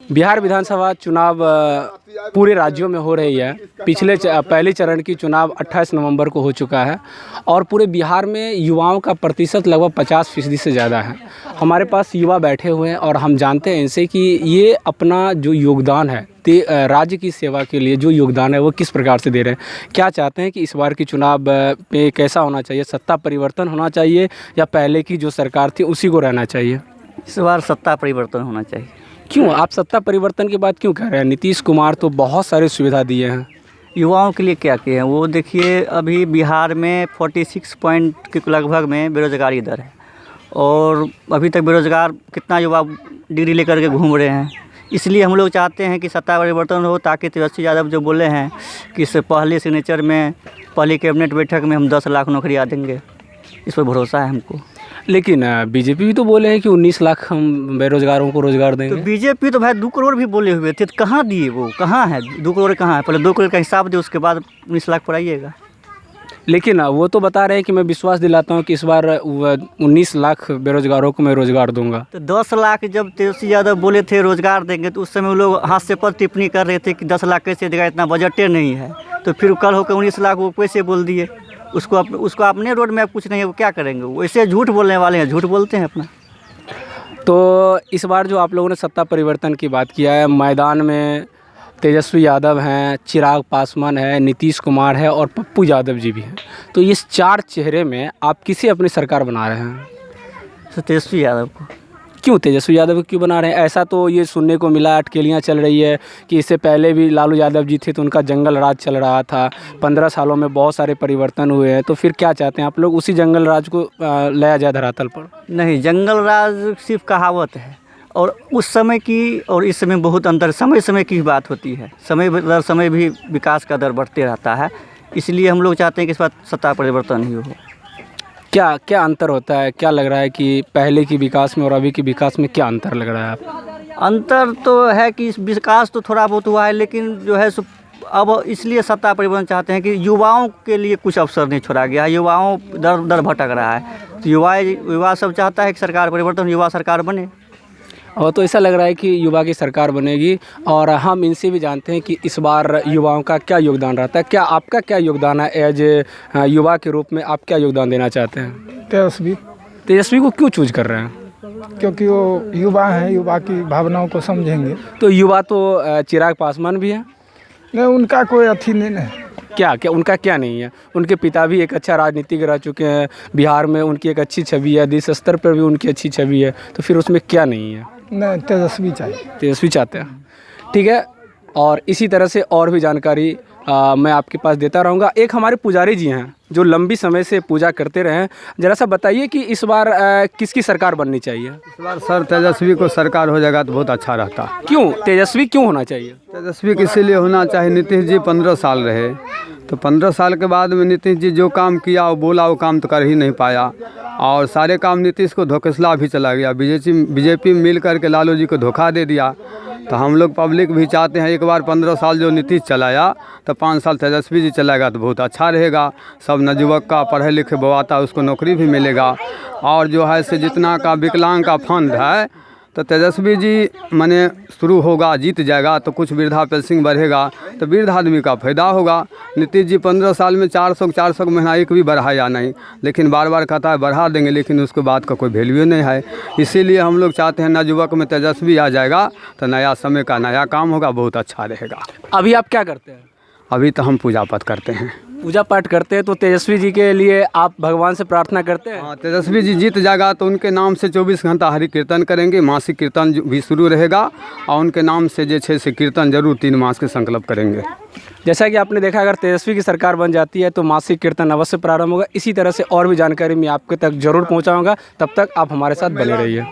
बिहार विधानसभा चुनाव पूरे राज्यों में हो रही है। पहले चरण की चुनाव 28 नवंबर को हो चुका है और पूरे बिहार में युवाओं का प्रतिशत लगभग 50% से ज़्यादा है। हमारे पास युवा बैठे हुए हैं और हम जानते हैं इनसे कि ये अपना जो योगदान है राज्य की सेवा के लिए जो योगदान है वो किस प्रकार से दे रहे हैं। क्या चाहते हैं कि इस बार की चुनाव पे कैसा होना चाहिए, सत्ता परिवर्तन होना चाहिए या पहले की जो सरकार थी उसी को रहना चाहिए? इस बार सत्ता परिवर्तन होना चाहिए। क्यों आप सत्ता परिवर्तन की बात क्यों कह रहे हैं? नीतीश कुमार तो बहुत सारी सुविधा दिए हैं। युवाओं के लिए क्या किए हैं वो देखिए। अभी बिहार में 46 पॉइंट के लगभग में बेरोजगारी दर है और अभी तक बेरोजगार कितना युवा डिग्री लेकर के घूम रहे हैं। इसलिए हम लोग चाहते हैं कि सत्ता परिवर्तन हो ताकि तेजस्वी यादव जो बोले हैं कि इससे पहले सिग्नेचर में पहली कैबिनेट बैठक में हम 10 लाख नौकरियाँ देंगे, इस पर भरोसा है हमको। लेकिन बीजेपी भी तो बोले हैं कि 19 लाख हम बेरोजगारों को रोजगार देंगे। तो बीजेपी तो भाई 2 करोड़ भी बोले हुए थे, तो कहाँ दिए? वो कहाँ है 2 करोड़? कहाँ है? पहले 2 करोड़ का हिसाब दे, उसके बाद 19 लाख पर आइएगा। लेकिन वो तो बता रहे हैं कि मैं विश्वास दिलाता हूं कि इस बार 19 लाख बेरोजगारों को मैं रोजगार दूंगा। तो 10 लाख जब तेजस्वी यादव बोले थे रोजगार देंगे तो उस समय वो लोग हास्य पर टिप्पणी कर रहे थे कि 10 लाख कैसे देगा, इतना बजटे नहीं है। तो फिर कल होकर 19 लाख वो कैसे बोल दिए? उसको अपने रोड मैप कुछ नहीं है, वो क्या करेंगे? वो ऐसे झूठ बोलने वाले हैं, झूठ बोलते हैं अपना। तो इस बार जो आप लोगों ने सत्ता परिवर्तन की बात किया है, मैदान में तेजस्वी यादव हैं, चिराग पासवान है, नीतीश कुमार है और पप्पू यादव जी भी हैं। तो इस 4 चेहरे में आप किसे अपनी सरकार बना रहे हैं? तो तेजस्वी यादव को। क्यों तेजस्वी यादव को क्यों बना रहे हैं? ऐसा तो ये सुनने को मिला, अटकलियाँ चल रही है कि इससे पहले भी लालू यादव जी थे तो उनका जंगल राज चल रहा था। 15 सालों में बहुत सारे परिवर्तन हुए हैं। तो फिर क्या चाहते हैं आप लोग, उसी जंगल राज को लाया जाए धरातल पर? नहीं, जंगल राज सिर्फ कहावत है और उस समय की और इस समय बहुत अंतर, समय की बात होती है। समय भी विकास का दर बढ़ते रहता है। इसलिए हम लोग चाहते हैं कि इस बार सत्ता परिवर्तन ही हो। क्या अंतर होता है? क्या लग रहा है कि पहले की विकास में और अभी की विकास में क्या अंतर लग रहा है आप? अंतर तो है कि विकास तो थोड़ा बहुत हुआ है, लेकिन जो है सो अब इसलिए सत्ता परिवर्तन चाहते हैं कि युवाओं के लिए कुछ अवसर नहीं छोड़ा गया है। युवाओं दर भटक रहा है तो युवा सब चाहता है कि सरकार परिवर्तन, युवा सरकार बने। और तो ऐसा लग रहा है कि युवा की सरकार बनेगी। और हम इनसे भी जानते हैं कि इस बार युवाओं का क्या योगदान रहता है। क्या आपका क्या योगदान है एज युवा के रूप में? आप क्या योगदान देना चाहते हैं? तेजस्वी को क्यों चूज कर रहे हैं? क्योंकि वो युवा हैं, युवा की भावनाओं को समझेंगे। तो युवा तो चिराग पासवान भी है। नहीं, उनका कोई अथी नहीं है। क्या उनका क्या नहीं है? उनके पिता भी एक अच्छा राजनीतिक रह चुके हैं। बिहार में उनकी एक अच्छी छवि है, देश स्तर पर भी उनकी अच्छी छवि है। तो फिर उसमें क्या नहीं है? नहीं, तेजस्वी चाहिए। तेजस्वी चाहते हैं, ठीक है। और इसी तरह से और भी जानकारी मैं आपके पास देता रहूँगा। एक हमारे पुजारी जी हैं जो लंबी समय से पूजा करते रहे हैं। ज़रा सा बताइए कि इस बार किसकी सरकार बननी चाहिए? इस बार सर तेजस्वी को सरकार हो जाएगा तो बहुत अच्छा रहता। क्यों तेजस्वी क्यों होना चाहिए? तेजस्वी को इसीलिए होना चाहिए, नीतीश जी 15 साल रहे तो 15 साल के बाद में नीतीश जी जो काम किया वो बोला वो काम तो कर ही नहीं पाया और सारे काम नीतीश को धोखेसला भी चला गया। बीजेपी मिल करके लालू जी को धोखा दे दिया। तो हम लोग पब्लिक भी चाहते हैं एक बार 15 साल जो नीतीश चलाया तो 5 साल तेजस्वी जी चलाएगा तो बहुत अच्छा रहेगा। सब नवयुवक का पढ़े लिखे बवाता उसको नौकरी भी मिलेगा और जो है से जितना का विकलांग का फंड है तो तेजस्वी जी माने शुरू होगा, जीत जाएगा तो कुछ वृद्धा पेंशन बढ़ेगा तो वृद्ध आदमी का फायदा होगा। नीतीश जी 15 साल में 400 महीना एक भी बढ़ाया नहीं, लेकिन बार बार कहता है बढ़ा देंगे, लेकिन उसके बाद का कोई वैल्यू नहीं है। इसीलिए हम लोग चाहते हैं नवयुवक में तेजस्वी आ जाएगा तो नया समय का नया काम होगा, बहुत अच्छा रहेगा। अभी आप क्या करते हैं? अभी तो हम पूजा पाठ करते हैं। पूजा पाठ करते हैं तो तेजस्वी जी के लिए आप भगवान से प्रार्थना करते हैं? हाँ, तेजस्वी जी जीत जाएगा तो उनके नाम से 24 घंटा हरि कीर्तन करेंगे। मासिक कीर्तन भी शुरू रहेगा और उनके नाम से जो है से कीर्तन जरूर 3 मास के संकल्प करेंगे। जैसा कि आपने देखा, अगर तेजस्वी की सरकार बन जाती है तो मासिक कीर्तन अवश्य प्रारंभ होगा। इसी तरह से और भी जानकारी मैं आपके तक जरूर पहुँचाऊँगा। तब तक आप हमारे साथ बने रहिए।